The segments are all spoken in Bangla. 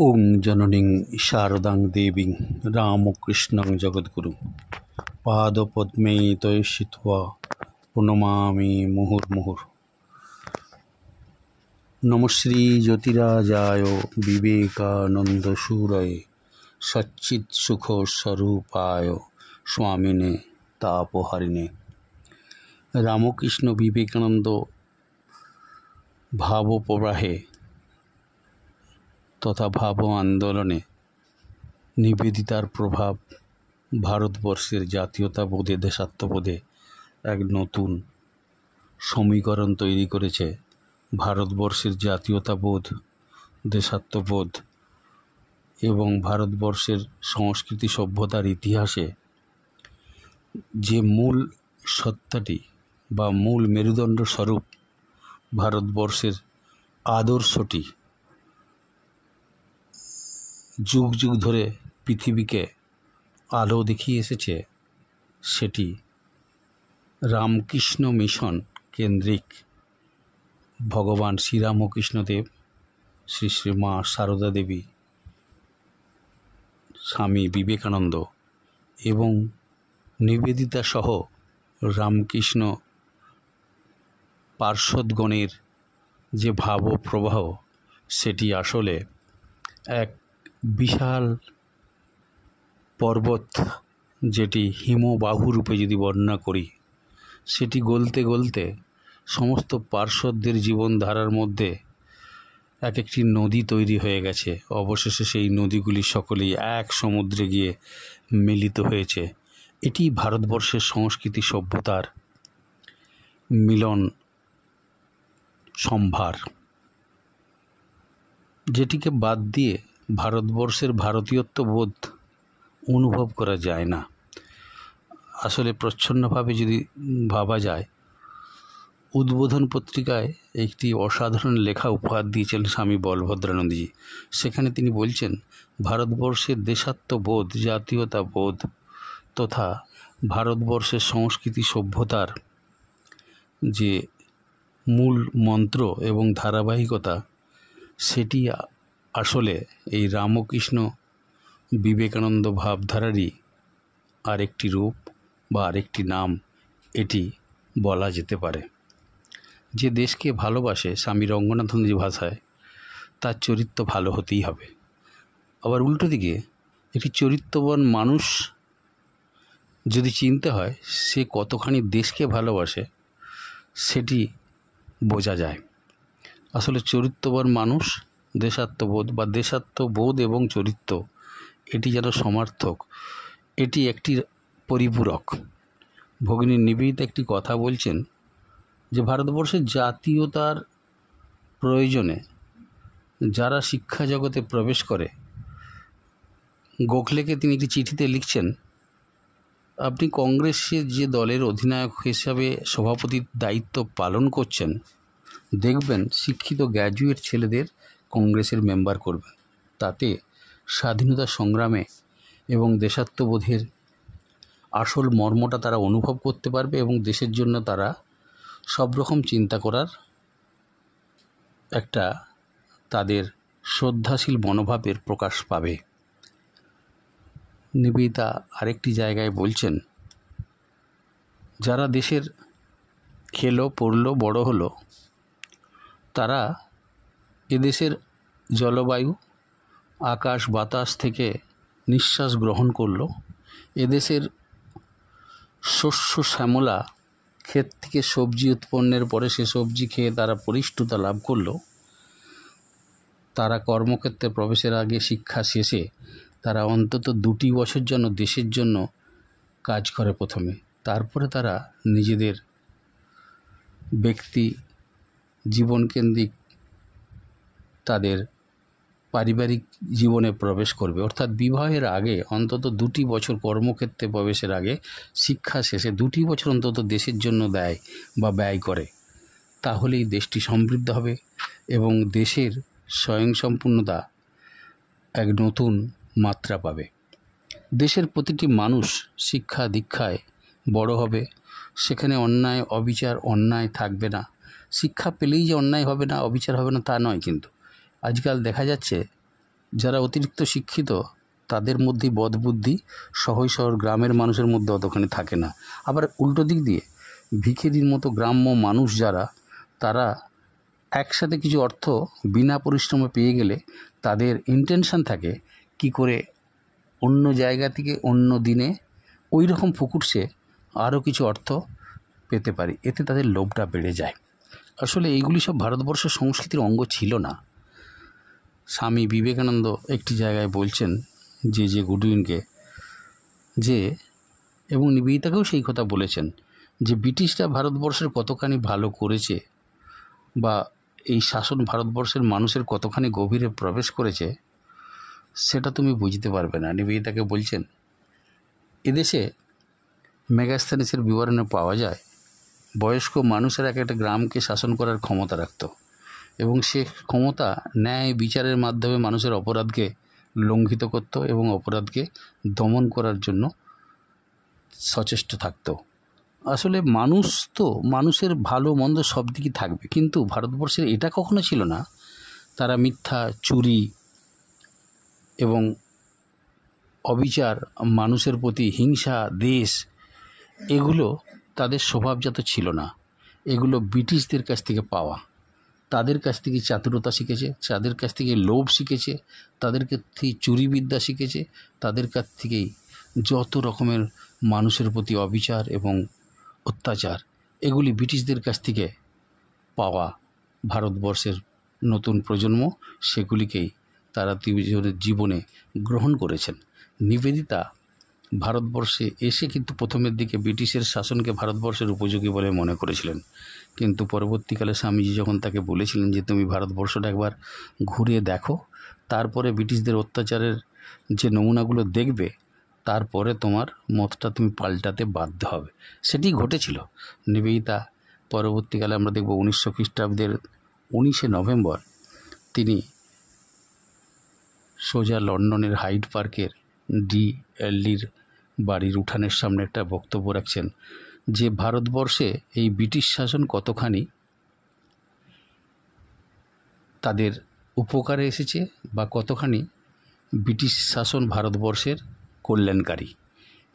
ওং জননীং শারদাং দেবীং রামকৃষ্ণং জগদ্গুরুং পাদপদ্মে তয়সিত্বা প্রণমামি মুহুর্মুহুর। নমশ্রী জ্যোতিরাজায় বিবেকানন্দসূরয়ে সচ্চিৎসুখস্বরূপায় স্বামিনে তাপহারিণে। রামকৃষ্ণ বিবেকানন্দ ভাবপ্রবাহে তথা ভাব আন্দোলনে নিবেদিতার প্রভাব ভারতবর্ষের জাতীয়তাবোধে, দেশাত্মবোধে এক নতুন সমীকরণ তৈরি করেছে। ভারতবর্ষের জাতীয়তাবোধ, দেশাত্মবোধ এবং ভারতবর্ষের সংস্কৃতি সভ্যতার ইতিহাসে যে মূল সত্তাটি বা মূল মেরুদণ্ড স্বরূপ ভারতবর্ষের আদর্শটি যুগ যুগ ধরে পৃথিবীকে আলো দেখিয়ে এসেছে, সেটি রামকৃষ্ণ মিশন কেন্দ্রিক ভগবান শ্রীরামকৃষ্ণদেব, শ্রী শ্রী মা সারদা দেবী, স্বামী বিবেকানন্দ এবং নিবেদিতা সহ রামকৃষ্ণ পার্ষদগণের যে ভাবপ্রবাহ, সেটি আসলে এক বিশাল পর্বত, যেটি হিমবাহুরূপে যদি বর্ণনা করি, সেটি গলতে গলতে সমস্ত পার্শ্বদের জীবনধারার মধ্যে এক একটি নদী তৈরি হয়ে গেছে। অবশেষে সেই নদীগুলি সকলেই এক সমুদ্রে গিয়ে মিলিত হয়েছে। এটি ভারতবর্ষের সংস্কৃতি সভ্যতার মিলন সম্ভার, যেটিকে বাদ দিয়ে ভারতবর্ষের ভারতীয়ত্ববোধ অনুভব করা যায় না। আসলে প্রচ্ছন্নভাবে যদি ভাবা যায়, উদ্বোধন পত্রিকায় একটি অসাধারণ লেখা উপহার দিয়েছিলেন স্বামী বলভদ্রানন্দজি। সেখানে তিনি বলছেন, ভারতবর্ষের দেশাত্মবোধ, জাতীয়তাবোধ তথা ভারতবর্ষের সংস্কৃতি সভ্যতার যে মূল মন্ত্র এবং ধারাবাহিকতা, সেটি আসলে এই রামকৃষ্ণ বিবেকানন্দ ভাবধারারই আরেকটি রূপ বা আরেকটি নাম এটি বলা যেতে পারে। যে দেশকে ভালোবাসে, স্বামী রঙ্গনাথনজি ভাষায়, তার চরিত্র ভালো হতেই হবে। আবার উল্টো দিকে একটি চরিত্রবান মানুষ যদি চিনতে হয় সে কতখানি দেশকে ভালোবাসে, সেটি বোঝা যায়। আসলে চরিত্রবান মানুষ, দেশাত্মবোধ বা দেশাত্মবোধ এবং চরিত্র, এটি যেন সমার্থক, এটি একটি পরিপূরক। ভগিনী নিবেদিতা একটি কথা বলছেন যে ভারতবর্ষের জাতীয়তার প্রয়োজনে যারা শিক্ষা জগতে প্রবেশ করে, গোখলেকে তিনি একটি চিঠিতে লিখছেন, আপনি কংগ্রেসের যে দলের অধিনায়ক হিসাবে সভাপতির দায়িত্ব পালন করছেন, দেখবেন শিক্ষিত গ্র্যাজুয়েট ছেলেদের কংগ্রেসের মেম্বার করবেন। তাতে স্বাধীনতা সংগ্রামে এবং দেশাত্মবোধের আসল মর্মটা তারা অনুভব করতে পারবে এবং দেশের জন্য তারা সব রকম চিন্তা করার একটা তাদের শ্রদ্ধাশীল মনোভাবের প্রকাশ পাবে। নিবেদিতা আরেকটি জায়গায় বলছেন, যারা দেশের খেলো, পড়লো, বড় হলো, তারা এদেশের জলবায়ু, আকাশ বাতাস থেকে নিঃশ্বাস গ্রহণ করলো, এদেশের শস্য শ্যামলা ক্ষেত থেকে সবজি উৎপন্নের পরে সে সবজি খেয়ে তারা পরিপুষ্টতা লাভ করলো। তারা কর্মক্ষেত্রে প্রবেশের আগে, শিক্ষা শেষে তারা অন্তত 2 বছর যেন দেশের জন্য কাজ করে প্রথমে, তারপরে তারা নিজেদের ব্যক্তি জীবনকেন্দ্রিক তাদের পারিবারিক জীবনে প্রবেশ করবে। অর্থাৎ বিবাহের আগে অন্তত 2 বছর, কর্মক্ষেত্রে প্রবেশের আগে, শিক্ষা শেষে 2 বছর অন্তত দেশের জন্য দেয় বা ব্যয় করে। তাহলেই দেশটি সমৃদ্ধ হবে এবং দেশের স্বয়ংসম্পূর্ণতা এক নতুন মাত্রা পাবে। দেশের প্রতিটি মানুষ শিক্ষা দীক্ষায় বড় হবে, সেখানে অন্যায়, অবিচার, অন্যায় থাকবে না। শিক্ষা পেলেই যে অন্যায় হবে না, অবিচার হবে না, তা নয়। কিন্তু আজকাল দেখা যাচ্ছে যারা অতিরিক্ত শিক্ষিত তাদের মধ্যে বদবুদ্ধি, শহর শহর গ্রামের মানুষের মধ্যে অতখানি থাকে না। আবার উল্টো দিক দিয়ে ভিখিরির মতো গ্রাম্য মানুষ যারা, তারা একসাথে কিছু অর্থ বিনা পরিশ্রমে পেয়ে গেলে তাদের ইন্টেনশন থাকে কি করে অন্য জায়গা থেকে অন্য দিনে ওই রকম ফুকুরসে আরও কিছু অর্থ পেতে পারি, এতে তাদের লোভটা বেড়ে যায়। আসলে এইগুলি সব ভারতবর্ষের সংস্কৃতির অঙ্গ ছিল না। স্বামী বিবেকানন্দ একটি জায়গায় বলছেন যে গুডউইনকে যে, এবং নিবেদিতাকেও সেই কথা বলেছেন, যে ব্রিটিশরা ভারতবর্ষের কতখানি ভালো করেছে বা এই শাসন ভারতবর্ষের মানুষের কতখানি গভীরে প্রবেশ করেছে সেটা তুমি বুঝতে পারবে না। নিবেদিতাকে বলছেন, এদেশে মেগাস্থানিসের বিবরণে পাওয়া যায় বয়স্ক মানুষের একটা গ্রামকে শাসন করার ক্ষমতা রাখত এবং সে ক্ষমতা ন্যায় বিচারের মাধ্যমে মানুষের অপরাধকে লঙ্ঘিত করত এবং অপরাধকে দমন করার জন্য সচেষ্ট থাকত। আসলে মানুষ তো, মানুষের ভালো মন্দ সব দিকই থাকবে, কিন্তু ভারতবর্ষের এটা কখনো ছিল না তারা মিথ্যা, চুরি এবং অবিচার, মানুষের প্রতি হিংসা, দেশ, এগুলো তাদের স্বভাবজাত ছিল না। এগুলো ব্রিটিশদের কাছ থেকে পাওয়া। তাদের কাছ থেকে চাতুরতা শিখেছে, তাদের কাছ থেকে লোভ শিখেছে, তাদের কাছ থেকে চুরিবিদ্যা শিখেছে, তাদের কাছ থেকেই যত রকমের মানুষের প্রতি অবিচার এবং অত্যাচার, এগুলি ব্রিটিশদের কাছ থেকে পাওয়া ভারতবর্ষের নতুন প্রজন্ম সেগুলিকেই তারা জীবনে গ্রহণ করেছেন। নিবেদিতা ভারতবর্ষে এসে কিন্তু প্রথমের দিকে ব্রিটিশের শাসনকে ভারতবর্ষের উপযোগী বলে মনে করেছিলেন, কিন্তু পরবর্তীকালে স্বামীজি যখন তাকে বলেছিলেন যে তুমি ভারতবর্ষটা একবার ঘুরে দেখো, তারপরে ব্রিটিশদের অত্যাচারের যে নমুনাগুলো দেখবে, তারপরে তোমার মতটা তুমি পাল্টাতে বাধ্য হবে, সেটি ঘটেছিল। নিবেদিতা পরবর্তীকালে আমরা দেখব 1900 খ্রিস্টাব্দের 19শে নভেম্বর তিনি সোজা লন্ডনের হাইড পার্কের ডিএলডির বাড়ির উঠানের সামনে একটা বক্তব্য রাখছেন যে ভারতবর্ষে এই ব্রিটিশ শাসন কতখানি তাদের উপকারে এসেছে বা কতখানি ব্রিটিশ শাসন ভারতবর্ষের কল্যাণকারী।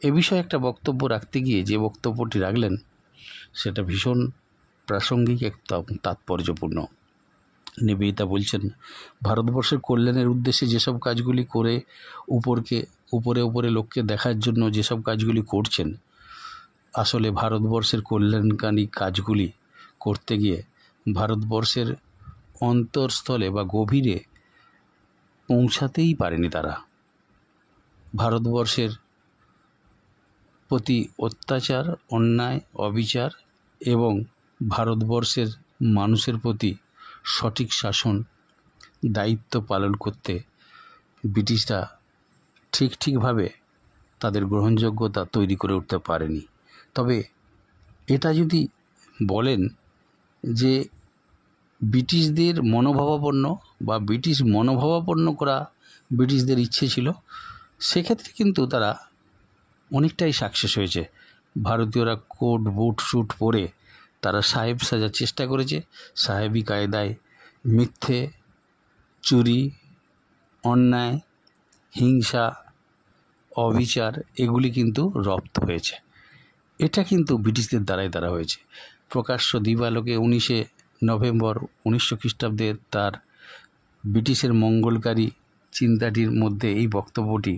এ বিষয়ে একটা বক্তব্য রাখতে গিয়ে যে বক্তব্যটি রাখলেন সেটা ভীষণ প্রাসঙ্গিক, একদম তাৎপর্যপূর্ণ। নিবেদিতা বলছেন, ভারতবর্ষের কল্যাণের উদ্দেশ্যে যেসব কাজগুলি করে উপরে লোককে দেখার জন্য যেসব কাজগুলি করছেন, আসলে ভারতবর্ষের কল্যাণকারী কাজগুলি করতে গিয়ে ভারতবর্ষের অন্তরস্থলে বা গভীরে পৌঁছাতেই পারেনি তারা। ভারতবর্ষের প্রতি অত্যাচার, অন্যায়, অবিচার এবং ভারতবর্ষের মানুষের প্রতি সঠিক শাসন দায়িত্ব পালন করতে ব্রিটিশরা ঠিকভাবে তাদের গ্রহণযোগ্যতা তৈরি করে উঠতে পারেনি। তবে এটা যদি বলেন যে ব্রিটিশদের মনোভাবাপন্ন বা ব্রিটিশ মনোভাবাপন্ন করা ব্রিটিশদের ইচ্ছে ছিল, সেক্ষেত্রে কিন্তু তারা অনেকটাই সাকসেস হয়েছে। ভারতীয়রা কোট বুট স্যুট পরে তারা সাহেব সাজার চেষ্টা করেছে, সাহেবি কায়দায় মিথ্যে, চুরি, অন্যায়, হিংসা, অবিচার এগুলি কিন্তু রপ্ত হয়েছে। এটা কিন্তু ব্রিটিশদের দ্বারাই তারা হয়েছে। প্রকাশ্য দিবালোকে 19শে নভেম্বর 1900 খ্রিস্টাব্দে তার ব্রিটিশের মঙ্গলকারী চিন্তাটির মধ্যে এই বক্তব্যটি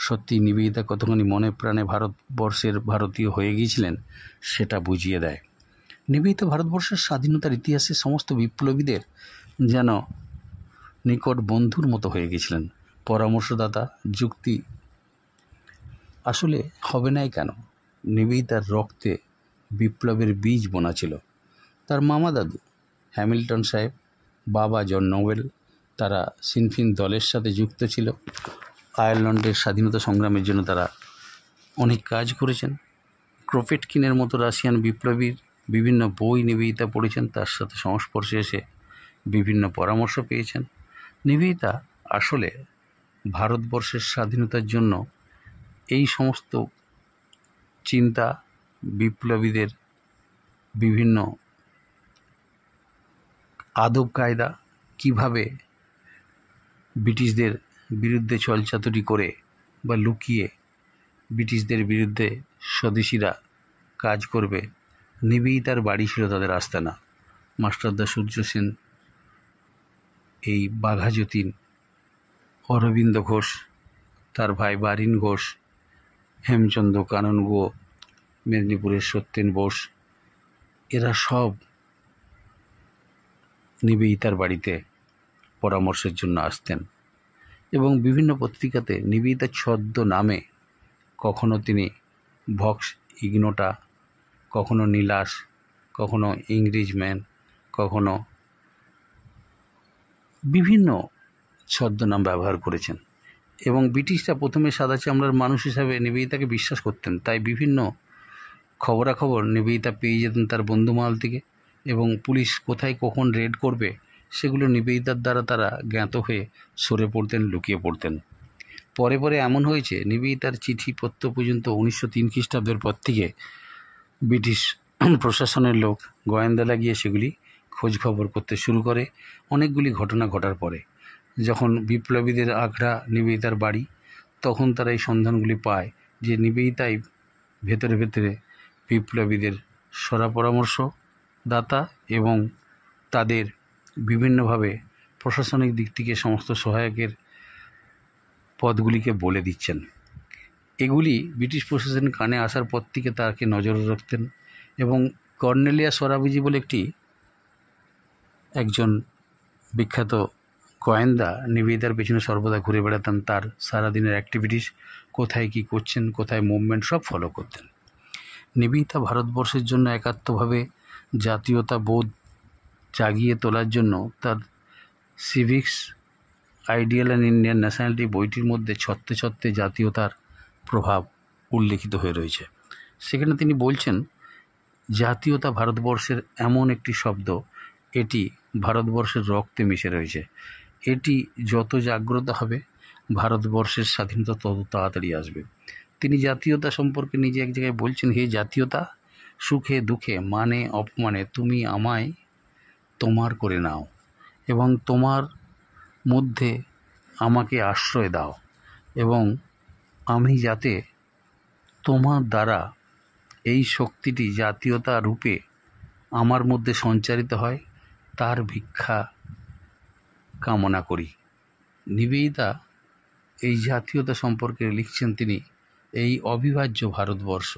সত্যি নিবেদিতা কতখানি মনে প্রাণে ভারতবর্ষের ভারতীয় হয়ে গিয়েছিলেন সেটা বুঝিয়ে দেয়। নিবেদিতা ভারতবর্ষের স্বাধীনতার ইতিহাসে সমস্ত বিপ্লবীদের যেন নিকট বন্ধুর মতো হয়ে গেছিলেন, পরামর্শদাতা, যুক্তি। আসলে হবে নাই কেন? নিবেদিতার রক্তে বিপ্লবের বীজ বোনা ছিল। তার মামা দাদু হ্যামিল্টন সাহেব, বাবা জন নোবেল, তারা সিনফিন দলের সাথে যুক্ত ছিল। আয়ারল্যান্ডের স্বাধীনতা সংগ্রামের জন্য তারা অনেক কাজ করেছেন। ক্রোপেটকিনের মতো রাশিয়ান বিপ্লবীর বিভিন্ন বই নিবেদিতা পড়েছেন, তার সাথে সংস্পর্শে এসে বিভিন্ন পরামর্শ পেয়েছেন। নিবেদিতা আসলে ভারতবর্ষের স্বাধীনতার জন্য এই সমস্ত চিন্তা, বিপ্লবীদের বিভিন্ন আদব কায়দা, কিভাবে ব্রিটিশদের বিরুদ্ধে ছলচাতুরি করে বা লুকিয়ে ব্রিটিশদের বিরুদ্ধে স্বদেশীরা কাজ করবে, নিবেদিতার বাড়ি ছিল তাদের আস্তানা। মাস্টারদা সূর্য সেন, এই বাঘা যতীন, অরবিন্দ ঘোষ, তার ভাই বারিন ঘোষ, হেমচন্দ্র কানন গুহ, মেদিনীপুরের সত্যেন বোস, এরা সব নিবেদিতার বাড়িতে পরামর্শের জন্য আসতেন এবং বিভিন্ন পত্রিকাতে নিবেদিতার ছদ্ম নামে কখনো তিনি ভক্স ইগনোটা, কখনো নীলাস, কখনো ইংরেজম্যান, কখনো বিভিন্ন ছদ্মনাম ব্যবহার করেছেন। এবং ব্রিটিশরা প্রথমে সাদা চামড়ার মানুষ হিসাবে নিবেদিতাকে বিশ্বাস করতেন, তাই বিভিন্ন খবরাখবর নিবেদিতা পেয়ে যেতেন তার বন্ধুমহল থেকে, এবং পুলিশ কোথায় কখন রেড করবে সেগুলো নিবেদিতার দ্বারা তারা জ্ঞাত হয়ে সরে পড়তেন, লুকিয়ে পড়তেন। পরে পরে এমন হয়েছে, নিবেদিতার চিঠিপত্র পর্যন্ত 1903 খ্রিস্টাব্দের পর থেকে ব্রিটিশ প্রশাসনের লোক গোয়েন্দা লাগিয়ে সেগুলি খোঁজ খবর করতে শুরু করে। অনেকগুলি ঘটনা ঘটার পরে যখন বিপ্লবীদের আখড়া নিবেদিতার বাড়ি, তখন তারা এই সন্ধানগুলি পায় যে নিবেদিতাই ভেতরে ভেতরে বিপ্লবীদের সরা পরামর্শ দাতা এবং তাদের বিভিন্নভাবে প্রশাসনিক দিক থেকে সমস্ত সহায়কের পদগুলিকে বলে দিচ্ছেন। এগুলি ব্রিটিশ প্রশাসনের কানে আসার পর থেকে তাকে নজরে রাখতেন এবং কর্নেলিয়া সরাবিজি বলে একজন বিখ্যাত গোয়েন্দা নিবেদিতার পেছনে সর্বদা ঘুরে বেড়াতেন। তার সারাদিনের অ্যাক্টিভিটিস, কোথায় কী করছেন, কোথায় মুভমেন্ট, সব ফলো করতেন। নিবেদিতা ভারতবর্ষের জন্য একাত্মভাবে জাতীয়তা বোধ জাগিয়ে তোলার জন্য তার civics, ideal and Indian nationality বইটির মধ্যে ছত্রে ছত্রে জাতীয়তার প্রভাব উল্লেখিত হয়ে রয়েছে। সেখানে তিনি বলছেন, জাতীয়তা ভারতবর্ষের এমন একটি শব্দ, এটি ভারতবর্ষের রক্তে মিশে রয়েছে। এটি যত জাগ্রত হবে, ভারতবর্ষের স্বাধীনতা তত তাড়াতাড়ি আসবে। তিনি জাতীয়তা সম্পর্কে নিজে এক জায়গায় বলছেন, হে জাতীয়তা, সুখে দুঃখে মানে অপমানে তুমি আমায় তোমার করে নাও এবং তোমার মধ্যে আমাকে আশ্রয় দাও, এবং আমি যাতে তোমার দ্বারা এই শক্তিটি জাতীয়তা রূপে আমার মধ্যে সঞ্চারিত হয়, তার ভিক্ষা কামনা করি। নিবেদিতা এই জাতীয়তা সম্পর্কে লিখছেন তিনি, এই অবিভাজ্য ভারতবর্ষ,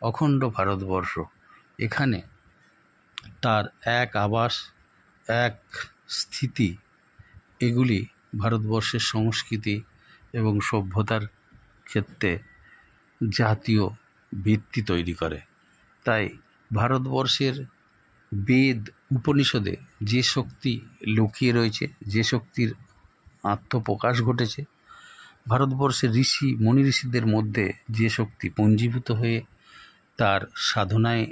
অখণ্ড ভারতবর্ষ, এখানে তার এক আবাস, এক স্থিতি, এগুলি ভারতবর্ষের সংস্কৃতি এবং সভ্যতার ক্ষেত্রে জাতীয় ভিত্তি তৈরি করে। তাই ভারতবর্ষের বেদ উপনিষদে যে শক্তি লুকিয়ে রয়েছে, যে শক্তির আত্মপ্রকাশ ঘটেছে, ভারতবর্ষের ঋষি মনি ঋষিদের মধ্যে যে শক্তি পুঞ্জীভূত হয়ে তার সাধনায়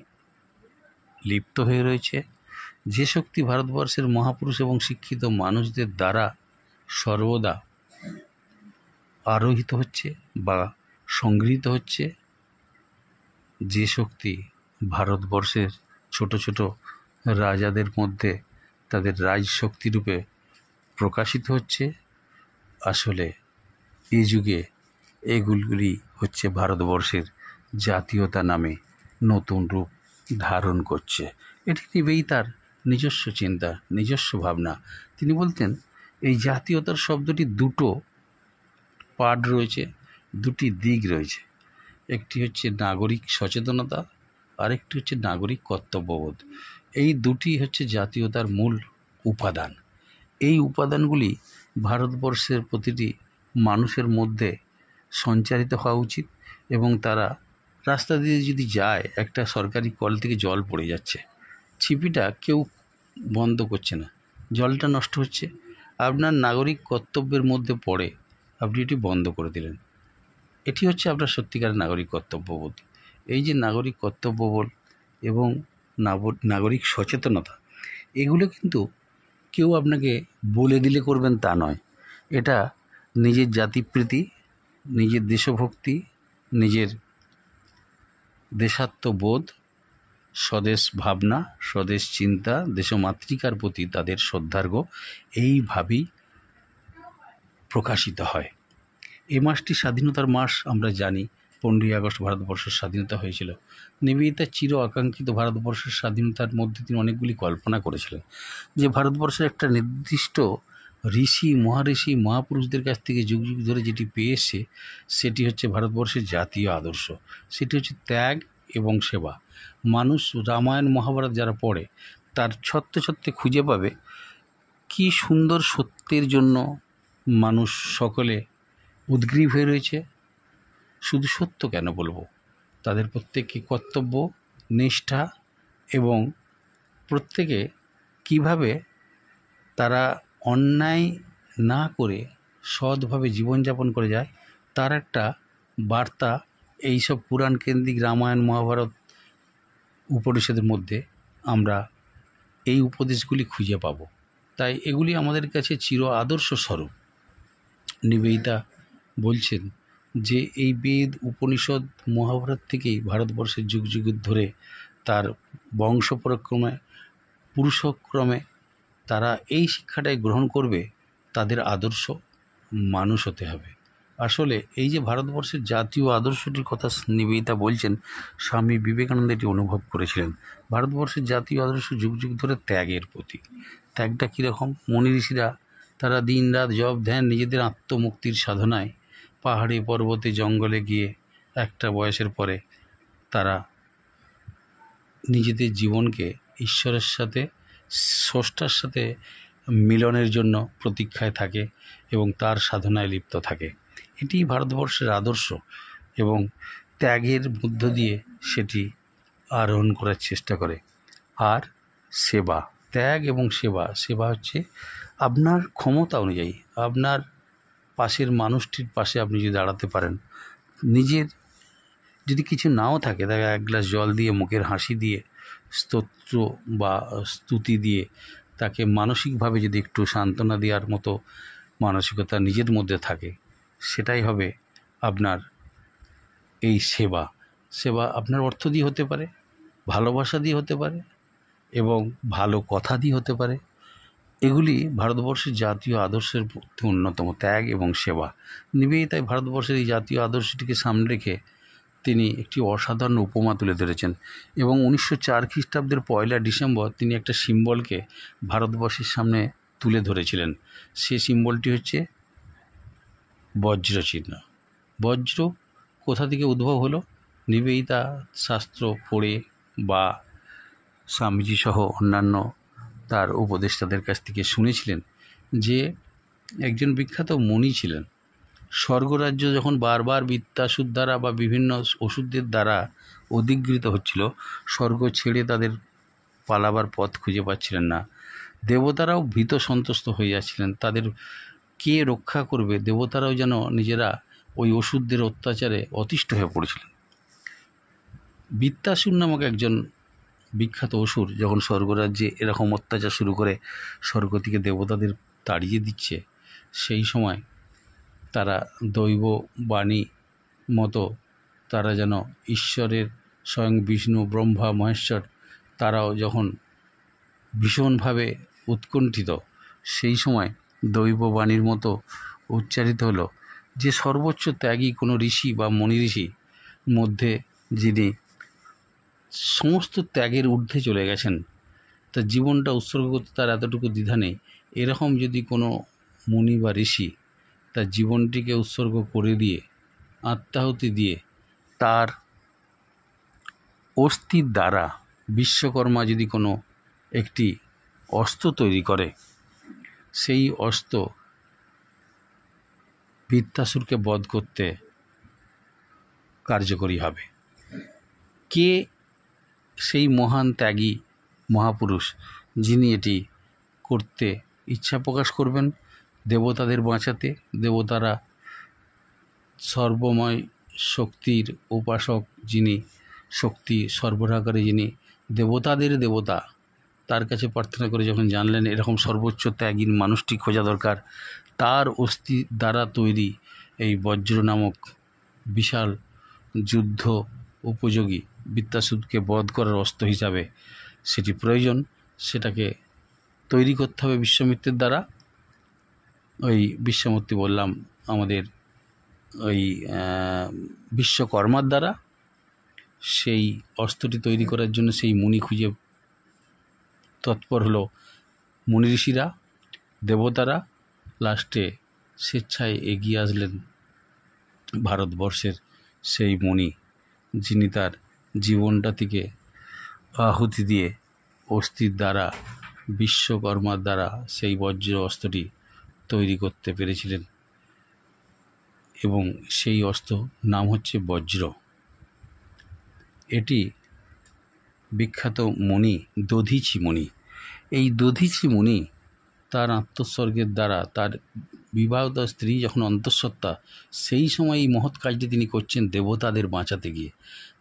লিপ্ত হয়ে রয়েছে, যে শক্তি ভারতবর্ষের মহাপুরুষ এবং শিক্ষিত মানুষদের দ্বারা সর্বদা আরোহিত হচ্ছে বা সংগৃহীত হচ্ছে, যে শক্তি ভারতবর্ষের ছোট ছোট রাজাদের মধ্যে তাদের রাজশক্তি রূপে প্রকাশিত হচ্ছে, আসলে এই যুগে এগুলি হচ্ছে ভারতবর্ষের জাতীয়তা নামে নতুন রূপ ধারণ করছে। এটি নিবেদিতার নিজস্ব চিন্তা, নিজস্ব ভাবনা। তিনি বলতেন, এই জাতীয়তার শব্দটি দুটো পার্ট রয়েছে, দুটি দিক রয়েছে। একটি হচ্ছে নাগরিক সচেতনতা, আরেকটি হচ্ছে নাগরিক কর্তব্যবোধ। এই দুটি হচ্ছে জাতীয়তার মূল উপাদান। এই উপাদানগুলি ভারতবর্ষের প্রতিটি মানুষের মধ্যে সঞ্চারিত হওয়া উচিত, এবং তারা রাস্তা দিয়ে যদি যায়, একটা সরকারি কল থেকে জল পড়ে যাচ্ছে, ছিপিটা কেউ বন্ধ করছে না, জলটা নষ্ট হচ্ছে, আপনার নাগরিক কর্তব্যের মধ্যে পড়ে আপনি এটি বন্ধ করে দিলেন। এটি হচ্ছে আপনার সত্যিকার নাগরিক কর্তব্যবোধ। এই যে নাগরিক কর্তব্যবোধ এবং নাগরিক সচেতনতা, এগুলো কিন্তু কেউ আপনাকে বলে দিলে করবেন তা নয়। এটা নিজের জাতিপ্রীতি, নিজের দেশভক্তি, নিজের দেশাত্মবোধ, স্বদেশ ভাবনা, স্বদেশ চিন্তা, দেশমাতৃকার প্রতি তাদের শ্রদ্ধার্ঘ্য, এইভাবেই প্রকাশিত হয়। এই মাসটি স্বাধীনতার মাস আমরা জানি। 15ই আগস্ট ভারতবর্ষের স্বাধীনতা হয়েছিল। নিবেদিতা চির আকাঙ্ক্ষিত ভারতবর্ষের স্বাধীনতার মধ্যে তিনি অনেকগুলি কল্পনা করেছিলেন যে ভারতবর্ষের একটা নির্দিষ্ট ঋষি মহারিষি মহাপুরুষদের কাছ থেকে যুগ যুগ ধরে যেটি পেয়ে এসছে সেটি হচ্ছে ভারতবর্ষের জাতীয় আদর্শ। সেটি হচ্ছে ত্যাগ এবং সেবা। মানুষ রামায়ণ মহাভারত যারা পড়ে তার ছত্রে ছত্রে খুঁজে পাবে কি সুন্দর সত্যের জন্য মানুষ সকলে উদ্গ্রীব হয়ে রয়েছে। শুধু সত্য কেন বলবো, তাদের প্রত্যেককে কর্তব্য, নিষ্ঠা এবং প্রত্যেকে কিভাবে তারা অন্যায় না করে সৎভাবে জীবনযাপন করে যায় তার একটা বার্তা এইসব পুরাণ কেন্দ্রিক রামায়ণ মহাভারত উপনিষদের মধ্যে আমরা এই উপদেশগুলি খুঁজে পাব। তাই এগুলি আমাদের কাছে চির আদর্শ স্বরূপ। নিবেদিতা বলছেন যে এই বেদ উপনিষদ মহাভারত থেকেই ভারতবর্ষের যুগ যুগ ধরে তার বংশপরক্রমে পুরুষক্রমে তারা এই শিক্ষাটাই গ্রহণ করবে, তাদের আদর্শ মানুষ হতে হবে। আসলে এই যে ভারতবর্ষের জাতীয় আদর্শটির কথা নিবেদিতা বলছেন, স্বামী বিবেকানন্দ এটি অনুভব করেছিলেন। ভারতবর্ষের জাতীয় আদর্শ যুগ যুগ ধরে ত্যাগের প্রতীক। ত্যাগটা কীরকম? মুনি ঋষিরা তারা দিন রাত জপ ধ্যান নিজেদের আত্মমুক্তির সাধনায় পাহাড়ে পর্বতে জঙ্গলে গিয়ে একটা বয়সের পরে তারা নিজেদের জীবনকে ঈশ্বরের সাথে স্রষ্টার সাথে মিলনের জন্য প্রতীক্ষায় থাকে এবং তার সাধনায় লিপ্ত থাকে। এটি ভারতবর্ষের আদর্শ এবং ত্যাগের মধ্য দিয়ে সেটি আরোহণ করার চেষ্টা করে। আর সেবা, ত্যাগ এবং সেবা, সেবা হচ্ছে আপনার ক্ষমতা অনুযায়ী আপনার পাশের মানুষটির পাশে আপনি যদি দাঁড়াতে পারেন, নিজের যদি কিছু নাও থাকে তাকে এক গ্লাস জল দিয়ে, মুখের হাসি দিয়ে, স্তোত্র বা স্তুতি দিয়ে তাকে মানসিকভাবে যদি একটু সান্ত্বনা দেওয়ার মতো মানসিকতা নিজের মধ্যে থাকে, সেটাই হবে আপনার এই সেবা। সেবা আপনার অর্থ দিয়ে হতে পারে, ভালোবাসা দিয়ে হতে পারে এবং ভালো কথা দিয়ে হতে পারে। এগুলি ভারতবর্ষের জাতীয় আদর্শের মধ্যে অন্যতম, ত্যাগ এবং সেবা। নিবেদিতাই ভারতবর্ষের এই জাতীয় আদর্শটিকে সামনে রেখে তিনি একটি অসাধারণ উপমা তুলে ধরেছেন এবং 1904 খ্রিস্টাব্দের 1 ডিসেম্বর তিনি একটা সিম্বলকে ভারতবর্ষের সামনে তুলে ধরেছিলেন। সে সিম্বলটি হচ্ছে বজ্র চিহ্ন। বজ্র কোথা থেকে উদ্ভব হলো? নিবেদিতা শাস্ত্র পড়ে বা স্বামীজি সহ অন্যান্য তার উপদেষ্টাদের কাছ থেকে শুনেছিলেন যে একজন বিখ্যাত মুনি ছিলেন। স্বর্গরাজ্য যখন বারবার বিত্তাসুর দ্বারা বা বিভিন্ন ওষুধের দ্বারা অধিগৃহীত হচ্ছিল, স্বর্গ ছেড়ে তাদের পালাবার পথ খুঁজে পাচ্ছিলেন না। দেবতারাও ভীত সন্ত্রস্ত হয়ে যাচ্ছিলেন। তাদের কে রক্ষা করবে? দেবতারাও যেন নিজেরা ওই ওষুধদের অত্যাচারে অতিষ্ঠ হয়ে পড়েছিলেন। বিত্তাসুর নামক একজন বিখ্যাত অসুর যখন স্বর্গরাজ্যে এরকম অত্যাচার শুরু করে, স্বর্গ থেকে দেবতাদের তাড়িয়ে দিচ্ছে, সেই সময় তারা দৈব বাণী মতো তারা যেন ঈশ্বরের স্বয়ং বিষ্ণু ব্রহ্মা মহেশ্বর তারাও যখন ভীষণভাবে উৎকণ্ঠিত, সেই সময় দৈব বাণীর মতো উচ্চারিত হলো যে সর্বোচ্চ ত্যাগী কোনো ঋষি বা মনি ঋষি মধ্যে যিনি সমস্ত ত্যাগের ঊর্ধ্বে চলে গেছেন, তার জীবনটা উৎসর্গ করতে তার এতটুকু দ্বিধা নেই, এরকম যদি কোনো মুনি বা ঋষি তার জীবনটিকে উৎসর্গ করে দিয়ে, আত্মাহুতি দিয়ে, তার অস্থির দ্বারা বিশ্বকর্মা যদি কোনো একটি অস্ত্র তৈরি করে, সেই অস্ত্র বৃত্তাসুরকে বধ করতে কার্যকরী হবে। কে সেই মহান ত্যাগী মহাপুরুষ যিনি এটি করতে ইচ্ছা প্রকাশ করবেন দেবতাদের বাঁচাতে? দেবতারা সর্বময় শক্তির উপাসক, যিনি শক্তি সরবরাহকারী, যিনি দেবতাদের দেবতা, তার কাছে প্রার্থনা করে যখন জানলেন এরকম সর্বোচ্চ ত্যাগীর মানুষটি খোঁজা দরকার, তার অস্থি দ্বারা তৈরি এই বজ্র নামক বিশাল যুদ্ধ উপযোগী বৃত্তাসুরকে বধ করার অস্ত্র হিসাবে সেটি প্রয়োজন, সেটাকে তৈরি করতে হবে বিশ্বামিত্রের দ্বারা। ওই বিশ্বামূর্তি বললাম আমাদের ওই বিশ্বকর্মার দ্বারা সেই অস্ত্রটি তৈরি করার জন্য সেই মুনি খুঁজে তৎপর হলো মুনি ঋষিরা, দেবতারা। লাস্টে স্বেচ্ছায় এগিয়ে আসলেন ভারতবর্ষের সেই মুনি, যিনি তার জীবনটা থেকে আহুতি দিয়ে অস্থির দ্বারা, বিশ্বকর্মার দ্বারা সেই বজ্র অস্ত্রটি তৈরি করতে পেরেছিলেন। এবং সেই অস্ত্র নাম হচ্ছে বজ্র। এটি বিখ্যাত মুনি দধীচি মুনি। এই দধীচি মুনি তার আত্মোৎসর্গের দ্বারা, তার বিবাহিত স্ত্রী যখন অন্তঃসত্ত্বা, সেই সময় এই মহৎ কাজটি তিনি করছেন দেবতাদের বাঁচাতে গিয়ে।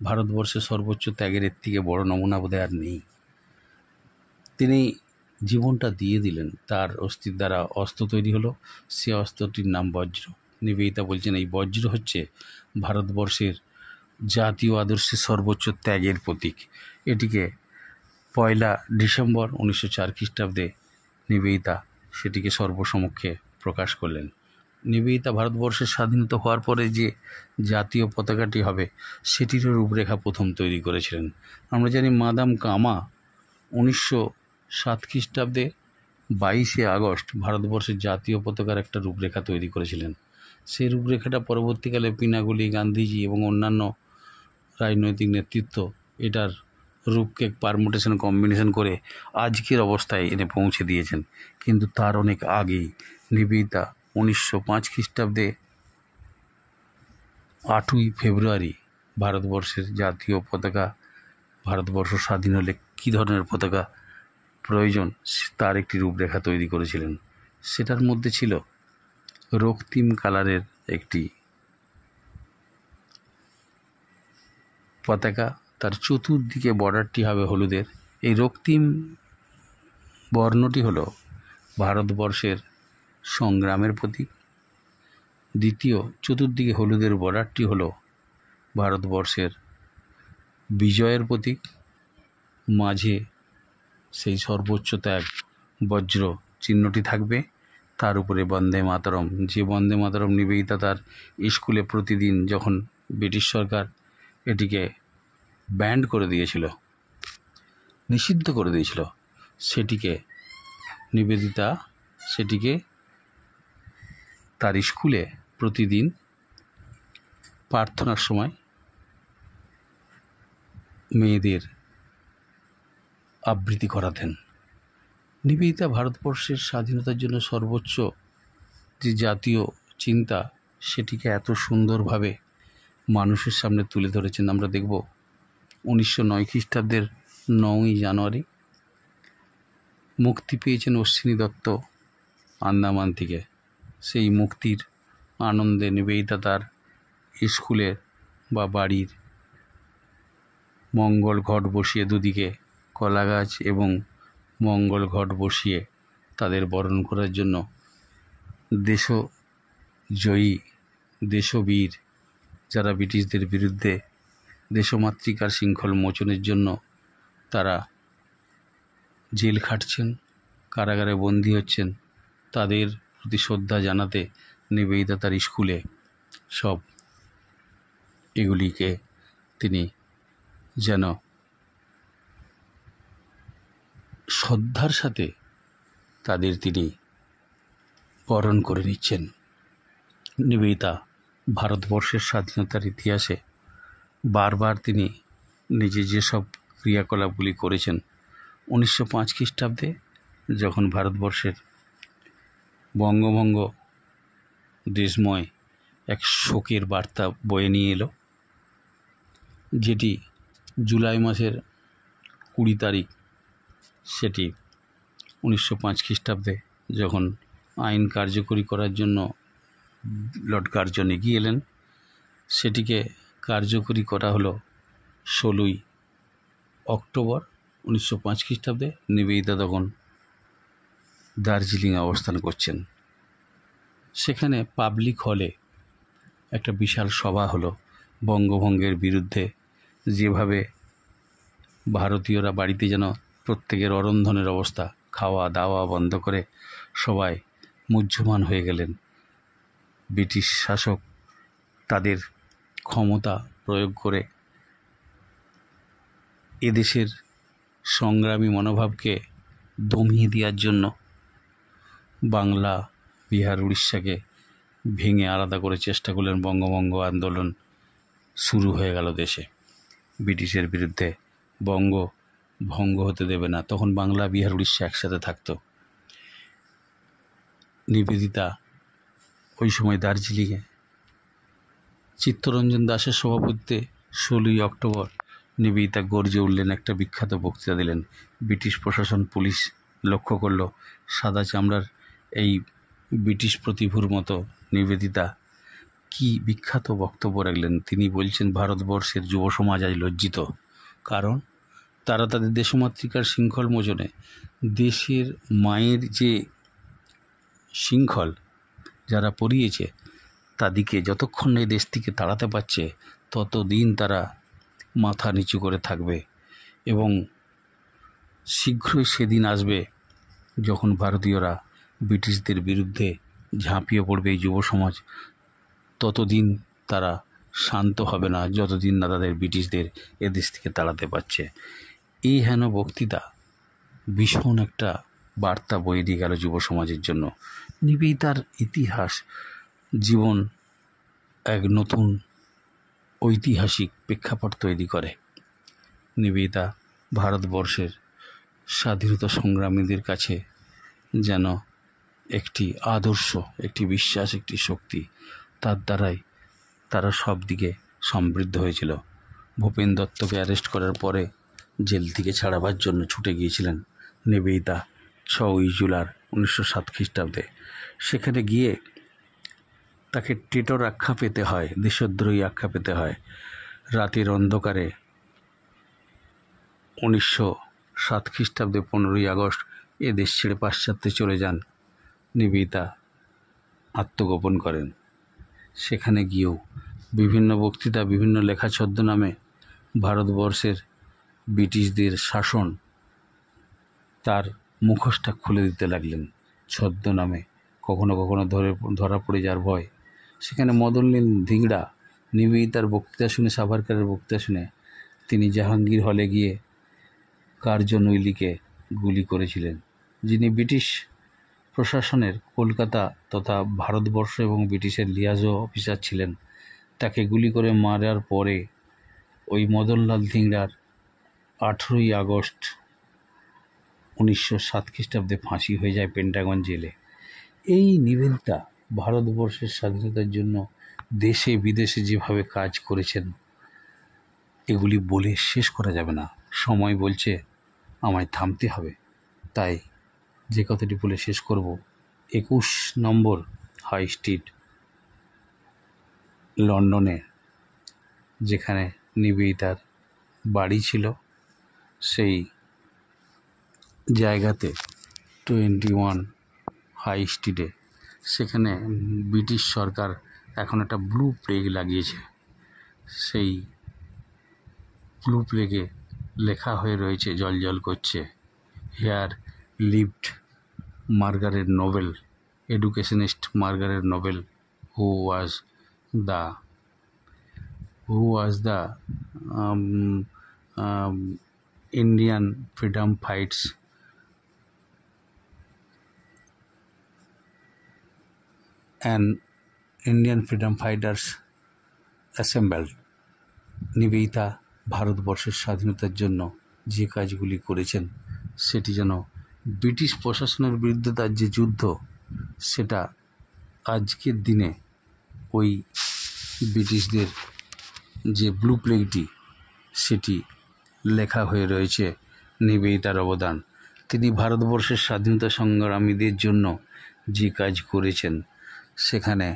ভারতবর্ষের সর্বোচ্চ ত্যাগের এর থেকে বড় নমুনা বোধহয় আর নেই। তিনি জীবনটা দিয়ে দিলেন, তার অস্থির দ্বারা অস্ত্র তৈরি হলো, সে অস্ত্রটির নাম বজ্র। নিবেদিতা বলছেন এই বজ্র হচ্ছে ভারতবর্ষের জাতীয় আদর্শের সর্বোচ্চ ত্যাগের প্রতীক। এটিকে 1 ডিসেম্বর 1904 খ্রিস্টাব্দে নিবেদিতা সেটিকে সর্বসমক্ষে প্রকাশ করলেন। নিবেদিতা ভারতবর্ষের স্বাধীনতা হওয়ার পরে যে জাতীয় পতাকাটি হবে সেটিরও রূপরেখা প্রথম তৈরি করেছিলেন। আমরা জানি মাদাম কামা 1907 খ্রিস্টাব্দে 22 আগস্ট ভারতবর্ষের জাতীয় পতাকার একটা রূপরেখা তৈরি করেছিলেন। সেই রূপরেখাটা পরবর্তীকালে পিনাগুলি, গান্ধীজি এবং অন্যান্য রাজনৈতিক নেতৃত্ব এটার রূপকে পারমুটেশন কম্বিনেশন করে আজকের অবস্থায় এনে পৌঁছে দিয়েছেন। কিন্তু তার অনেক আগেই নিবেদিতা 1905 খ্রিস্টাব্দে 8ই ফেব্রুয়ারি ভারতবর্ষের জাতীয় পতাকা, ভারতবর্ষ স্বাধীন হলে কী ধরনের পতাকা প্রয়োজন তার একটি রূপরেখা তৈরি করেছিলেন। সেটার মধ্যে ছিল রক্তিম কালারের একটি পতাকা, তার চতুর্দিকে বর্ডারটি হবে হলুদের। এই রক্তিম বর্ণটি হলো ভারতবর্ষের সংগ্রামের প্রতীক। দ্বিতীয়, চতুর্দিকে হলুদের বর্ডারটি হলো ভারতবর্ষের বিজয়ের প্রতীক। মাঝে সেই সর্বোচ্চ ত্যাগ বজ্র চিহ্নটি থাকবে, তার উপরে বন্দে মাতরম, যে বন্দে মাতরম নিবেদিতা তার স্কুলে প্রতিদিন, যখন ব্রিটিশ সরকার এটিকে ব্যান্ড করে দিয়েছিল, নিষিদ্ধ করে দিয়েছিল, সেটিকে নিবেদিতা সেটিকে তার স্কুলে প্রতিদিন প্রার্থনার সময় মেয়েদের আবৃত্তি করাতেন। নিবেদিতা ভারতবর্ষের স্বাধীনতার জন্য সর্বোচ্চ যে জাতীয় চিন্তা সেটিকে এত সুন্দরভাবে মানুষের সামনে তুলে ধরেছেন। আমরা দেখব 1909 খ্রিস্টাব্দের 9ই জানুয়ারি মুক্তি পেয়েছেন অশ্বিনী দত্ত আন্দামান থেকে। সেই মুক্তির আনন্দে নিবেদিতা তার স্কুলের বা বাড়ির মঙ্গল ঘট বসিয়ে, দুদিকে কলা গাছ এবং মঙ্গল ঘট বসিয়ে তাদের বরণ করার জন্য দেশজয়ী, দেশবীর যারা ব্রিটিশদের বিরুদ্ধে দেশমাতৃকার শৃঙ্খল মোচনের জন্য তারা জেল খাটছেন, কারাগারে বন্দী হচ্ছেন, তাদের প্রতি শ্রদ্ধা জানাতে নিবেদিতা তার স্কুলে সব এগুলিকে তিনি যেন শ্রদ্ধার সাথে তাদের তিনি বরণ করে নিচ্ছেন। নিবেদিতা ভারতবর্ষের স্বাধীনতার ইতিহাসে বারবার তিনি নিজে যেসব ক্রিয়াকলাপগুলি করেছেন, 1905 খ্রিস্টাব্দে যখন ভারতবর্ষের বঙ্গভঙ্গ দেশময় এক শোকের বার্তা বয়ে নিয়ে এলো, যেটি জুলাই মাসের 20 তারিখ, সেটি 1905 খ্রিস্টাব্দে যখন আইন কার্যকরী করার জন্য লর্ড কার্জন এগিয়ে এলেন, সেটিকে কার্যকরী করা হলো 16ই অক্টোবর 1905 খ্রিস্টাব্দে। নিবেদিতা তখন দার্জিলিংয়ে অবস্থান করছেন। সেখানে পাবলিক হলে একটা বিশাল সভা হলো বঙ্গভঙ্গের বিরুদ্ধে। যেভাবে ভারতীয়রা বাড়িতে যেন প্রত্যেকের অরন্ধনের অবস্থা, খাওয়া দাওয়া বন্ধ করে সবাই মুহ্যমান হয়ে গেলেন। ব্রিটিশ শাসক তাদের ক্ষমতা প্রয়োগ করে এদেশের সংগ্রামী মনোভাবকে দমিয়ে দেওয়ার জন্য বাংলা, বিহার, উড়িষ্যাকে ভেঙে আলাদা করে চেষ্টা করলেন। বঙ্গভঙ্গ আন্দোলন শুরু হয়ে গেল দেশে। ব্রিটিশের বিরুদ্ধে বঙ্গ ভঙ্গ হতে দেবে না। তখন বাংলা, বিহার, উড়িষ্যা একসাথে থাকতো। নিবেদিতা ওই সময় দার্জিলিংয়ে চিত্তরঞ্জন দাসের সভাপতিত্বে 16ই অক্টোবর নিবেদিতা গর্জে উঠলেন, একটা বিখ্যাত বক্তৃতা দিলেন। ব্রিটিশ প্রশাসন, পুলিশ লক্ষ্য করল সাদা চামড়ার এই ব্রিটিশ প্রতিভুর মতো নিবেদিতা কি বিখ্যাত বক্তব্য রাখলেন। তিনি বলছেন, ভারতবর্ষের যুব সমাজ আজ লজ্জিত, কারণ তারা তাদের দেশমাতৃকার শৃঙ্খল মোচনে দেশের মায়ের যে শৃঙ্খল যারা পরিয়েছে তাদেরকে যতক্ষণ এই দেশ থেকে তাড়াতে পারছে ততদিন তারা মাথা নিচু করে থাকবে, এবং শীঘ্রই সেদিন আসবে যখন ভারতীয়রা ব্রিটিশদের বিরুদ্ধে ঝাঁপিয়ে পড়বে। এই যুব সমাজ ততদিন তারা শান্ত হবে না যতদিন না তাদের ব্রিটিশদের এদেশ থেকে তাড়াতে পারছে। এই হেন বক্তৃতা ভীষণ একটা বার্তা বয়ে দিয়ে গেল যুব সমাজের জন্য। নিবেদিতার ইতিহাস জীবন এক নতুন ঐতিহাসিক প্রেক্ষাপট তৈরি করে। নিবেদিতা ভারতবর্ষের স্বাধীনতা সংগ্রামীদের কাছে যেন একটি আদর্শ, একটি বিশ্বাস, একটি শক্তি। তার দ্বারাই তারা সব দিকে সমৃদ্ধ হয়েছিল। ভূপেন দত্তকে অ্যারেস্ট করার পরে জেল থেকে ছাড়াবার জন্য ছুটে গিয়েছিলেন নিবেদিতা 6ই জুলাই 1907 খ্রিস্টাব্দে। সেখানে গিয়ে তাকে টেটর আখ্যা পেতে হয়, দেশদ্রোহী আখ্যা পেতে হয়। রাতের অন্ধকারে 1907 খ্রিস্টাব্দে 15ই আগস্ট এ দেশ ছেড়ে পাশ্চাত্যে চলে যান। নিবেদিতা আত্মগোপন করেন। সেখানে গিয়েও বিভিন্ন বক্তৃতা, বিভিন্ন লেখা ছদ্মনামে ভারতবর্ষের ব্রিটিশদের শাসন তার মুখোশটা খুলে দিতে লাগলেন ছদ্মনামে। কখনো কখনো ধরা পড়ে যাওয়ার ভয়। সেখানে মদনলাল ধিংড়া নিবেদিতার বক্তৃতা শুনে, সাভারকারের বক্তৃতা শুনে তিনি জাহাঙ্গীর হলে গিয়ে কার্জনৈলিকে গুলি করেছিলেন, যিনি ব্রিটিশ প্রশাসনের কলকাতা তথা ভারতবর্ষ এবং ব্রিটিশের লিয়াজো অফিসার ছিলেন। তাকে গুলি করে মারার পরে ওই মদনলাল ধিংড়ার 18ই আগস্ট 1907 খ্রিস্টাব্দে ফাঁসি হয়ে যায় পেন্টাগন জেলে। এই নিবেদিতা ভারতবর্ষের স্বাধীনতার জন্য দেশে বিদেশে যেভাবে কাজ করেছেন এগুলি বলে শেষ করা যাবে না। সময় বলছে আমায় থামতে হবে, তাই যে কথাটি বলে শেষ করব, 21 নম্বর হাই স্ট্রিট লন্ডনে যেখানে নিবেদিতার বাড়ি ছিল, সেই জায়গাতে 21 হাই স্ট্রিটে সেখানে ব্রিটিশ সরকার এখন একটা ব্লু প্লেগ লাগিয়েছে। সেই ব্লু প্লেগে লেখা হয়ে রয়েছে, জল করছে, here lived Margaret Noble, educationist Margaret Noble, who was the Indian freedom fights and Indian freedom fighters assembled. Nivedita ভারতবর্ষের স্বাধীনতার জন্য যে কাজগুলি করেছেন সেটি যেন ব্রিটিশ প্রশাসনের বিরুদ্ধে তার যে যুদ্ধ, সেটা আজকের দিনে ওই ব্রিটিশদের যে ব্লু প্লেগটি সেটি লেখা হয়ে রয়েছে নিবেদিতার অবদান। তিনি ভারতবর্ষের স্বাধীনতা সংগ্রামীদের জন্য যে কাজ করেছেন সেখানে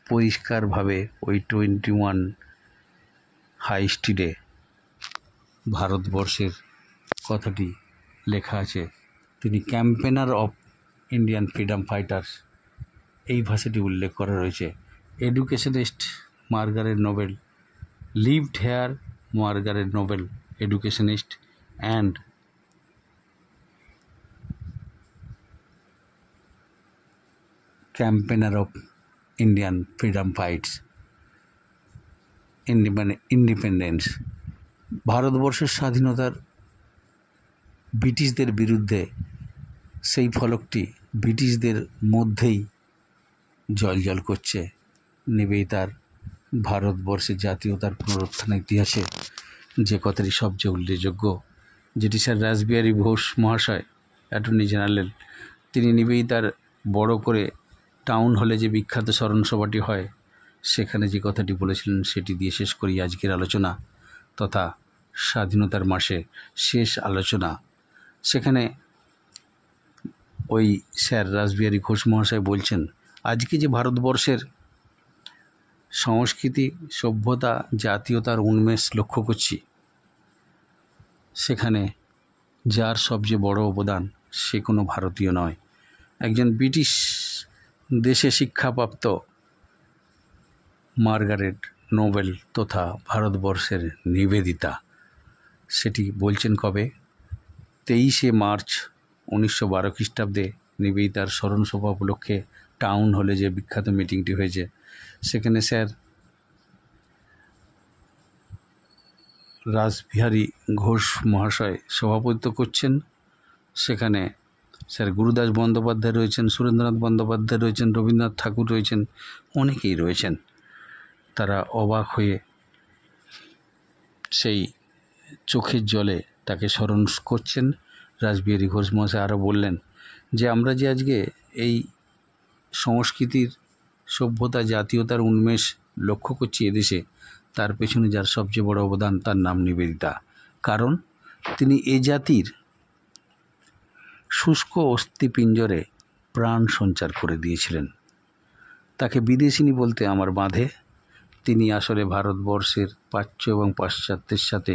পরিষ্কারভাবে ওই 21 হাই স্ট্রিটে ভারতবর্ষের কথাটি লেখা আছে। তিনি campaigner of Indian freedom fighters, এই ভাষাটি উল্লেখ করা রয়েছে। Educationist Margaret Nobel, lived here Margaret Nobel, educationist and campaigner of Indian freedom fights independence. ভারতবর্ষের স্বাধীনতার ব্রিটিশদের বিরুদ্ধে সেই ফলকটি ব্রিটিশদের মধ্যেই জ্বলজ্বল করছে। নিবেদিতার ভারতবর্ষের জাতীয়তার পুনরুত্থানের ইতিহাসে যে কথাটি সবচেয়ে উল্লেখযোগ্য, যেটি স্যার রাসবিহারী ঘোষ মহাশয় অ্যাটর্নি জেনারেল, তিনি নিবেদিতার বড় করে টাউন হলে যে বিখ্যাত স্মরণসভাটি হয় সেখানে যে কথাটি বলেছিলেন সেটি দিয়ে শেষ করি আজকের আলোচনা তথা স্বাধীনতার মাসে শেষ আলোচনা। সেখানে ওই স্যার রাসবিহারী ঘোষ মহাশয় বলছেন, আজকে যে ভারতবর্ষের সংস্কৃতি, সভ্যতা, জাতীয়তার উন্মেষ লক্ষ্য করছি, সেখানে যার সবচেয়ে বড় অবদান সে কোনো ভারতীয় নয়, একজন ব্রিটিশ দেশে শিক্ষাপ্রাপ্ত মার্গারেট নোবেল তথা ভারতবর্ষের নিবেদিতা। সেটি বলছেন কবে? 23শে মার্চ 1912 খ্রিস্টাব্দে নিবেদিতার স্মরণসভা উপলক্ষে টাউন হলে যে বিখ্যাত মিটিংটি হয়েছে সেখানে স্যার রাসবিহারী ঘোষ মহাশয় সভাপতিত্ব করছেন। সেখানে স্যার গুরুদাস বন্দ্যোপাধ্যায় রয়েছেন, সুরেন্দ্রনাথ বন্দ্যোপাধ্যায় রয়েছেন, রবীন্দ্রনাথ ঠাকুর রয়েছেন, অনেকেই রয়েছেন। তারা অবাক হয়ে সেই চোখের জলে তাকে স্মরণ করছেন। রাসবিহারী ঘোষ মহাশয় আরও বললেন যে আমরা যে আজকে এই সংস্কৃতির, সভ্যতা, জাতীয়তার উন্মেষ লক্ষ্য করছি এদেশে, তার পেছনে যার সবচেয়ে বড় অবদান তার নাম নিবেদিতা। কারণ তিনি এ জাতির শুষ্ক অস্থিপিঞ্জরে প্রাণ সঞ্চার করে দিয়েছিলেন। তাকে বিদেশিনী বলতে আমার বাঁধে। তিনি আসলে ভারতবর্ষের প্রাচ্য এবং পাশ্চাত্যের সাথে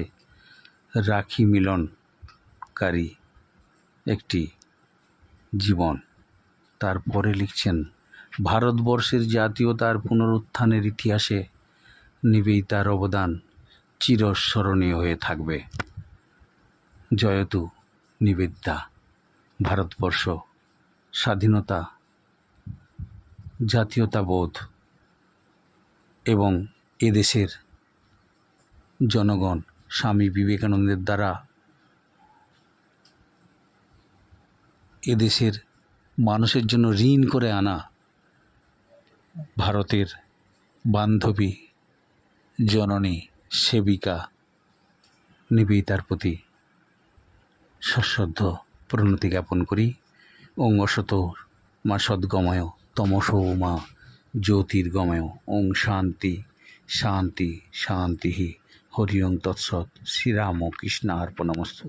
রাখি মিলনকারী একটি জীবন। তারপরে লিখছেন, ভারতবর্ষের জাতীয়তার পুনরুত্থানের ইতিহাসে নিবেদিতার অবদান চিরস্মরণীয় হয়ে থাকবে। জয়তু নিবেদিতা। ভারতবর্ষ স্বাধীনতা, জাতীয়তাবোধ এবং এদেশের জনগণ স্বামী বিবেকানন্দের দ্বারা এদেশের মানুষের জন্য ঋণ করে আনা ভারতের বান্ধবী, জননী, সেবিকা নিবেদিতার প্রতি সশ্রদ্ধ প্রণতি জ্ঞাপন করি। ওং অসত মা সদ্গময় তমসো মা জ্যোতির্গময়। ওং শান্তি শান্তি শান্তি। হরি ওং তৎসৎ। শ্রীরাম কৃষ্ণ অর্পণমস্তু।